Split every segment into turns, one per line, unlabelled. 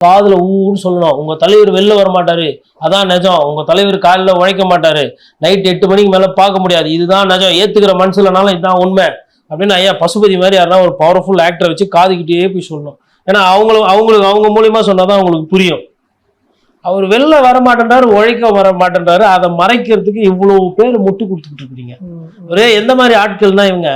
காதுல ஊன்னு சொல்லணும். உங்க தலைவர் வெளில வர மாட்டாரு, அதான் நிஜம். உங்க தலைவர் காலையில உழைக்க மாட்டாரு, நைட் 8 மணிக்கு மேல பார்க்க முடியாது, இதுதான் நிஜம். ஏத்துக்கிற மனசுலனாலும் இதுதான் உண்மை அப்படின்னு ஐயா பசுபதி மாதிரி யாரா ஒரு பவர்ஃபுல் ஆக்டரை வச்சு காதுகிட்டே போய் சொல்லணும். ஏன்னா அவங்களுக்கு அவங்க மூலியமா சொன்னாதான் அவங்களுக்கு புரியும். அவர் வெளில வர மாட்டேன்றாரு, உழைக்க வர மாட்டேன்றாரு, அதை மறைக்கிறதுக்கு இவ்வளவு பேர் முட்டு கொடுத்துக்கிட்டு இருக்கிறீங்க. ஒரே எந்த மாதிரி ஆட்கள் தான் இவங்க?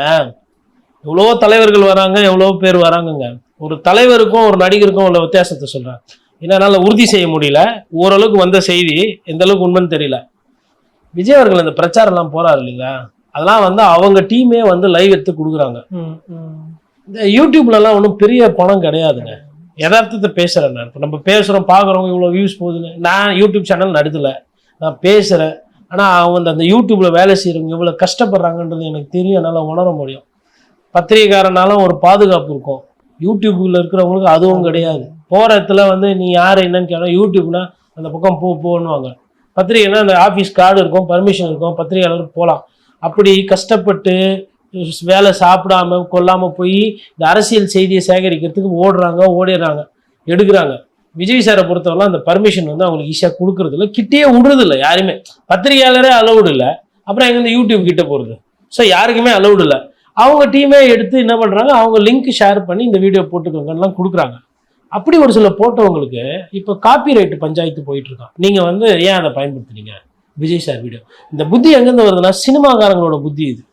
எவ்வளவோ தலைவர்கள் வராங்க, எவ்வளவோ பேர் வராங்கங்க. ஒரு தலைவருக்கும் ஒரு நடிகருக்கும் உள்ள வித்தியாசத்தை சொல்றேன். என்னால உறுதி செய்ய முடியல, ஓரளவுக்கு வந்த செய்தி எந்த அளவுக்கு உண்மைன்னு தெரியல. விஜய் அவர்கள் இந்த பிரச்சாரம் எல்லாம் போறாரு இல்லைங்களா, அதெல்லாம் வந்து அவங்க டீமே வந்து லைவ் எடுத்து கொடுக்குறாங்க. இந்த யூடியூப்ல எல்லாம் ஒன்றும் பெரிய பணம் கிடையாதுங்க. யதார்த்தத்தை பேசுறேன் நான். இப்போ நம்ம பேசுறோம், பார்க்குறோம், இவ்வளோ வியூஸ் போகுதுன்னு. நான் யூடியூப் சேனல் நடத்தல, நான் பேசுறேன். ஆனால் அவங்க அந்த யூடியூப்ல வேலை செய்யறவங்க இவ்வளோ கஷ்டப்படுறாங்கன்றது எனக்கு தெரியும், என்னால் உணர முடியும். பத்திரிகைக்காரனாலும் ஒரு பாதுகாப்பு இருக்கும், யூடியூப்ல இருக்கிறவங்களுக்கு அதுவும் கிடையாது. போற இடத்துல வந்து நீ யாரு என்னன்னு கேட்டோம், யூடியூப்னா அந்த பக்கம் போன்னுவாங்க. பத்திரிகைனா அந்த ஆஃபீஸ் கார்டு இருக்கும், பர்மிஷன் இருக்கும், பத்திரிகையாளர் போகலாம். அப்படி கஷ்டப்பட்டு வேலை சாப்பிடாம கொல்லாம போய் இந்த அரசியல் செய்தியை சேகரிக்கிறதுக்கு ஓடிடுறாங்க, எடுக்கிறாங்க. விஜய் சாரை பொறுத்தவரை அந்த பர்மிஷன் வந்து அவங்களுக்கு ஈஸியாக கொடுக்கறது இல்லை, கிட்டேயே விடுறது இல்லை யாருமே. பத்திரிகையாளரே அலௌடு இல்லை, அப்புறம் எங்க இந்த யூடியூப் கிட்ட போகிறது? ஸோ யாருக்குமே அலௌடு இல்லை. அவங்க டீமே எடுத்து என்ன பண்ணுறாங்க, அவங்க லிங்க் ஷேர் பண்ணி இந்த வீடியோ போட்டுக்கோங்கலாம் கொடுக்குறாங்க. அப்படி ஒரு சில போட்டவங்களுக்கு இப்போ காப்பிரைட் பஞ்சாயத்து போயிட்டு இருக்கான். நீங்கள் வந்து ஏன் அதை பயன்படுத்துறீங்க? விஜய் சார் வீடியோ இந்த புத்தி எங்கேருந்து வருதுன்னா சினிமாக்காரங்களோட புத்தி இது.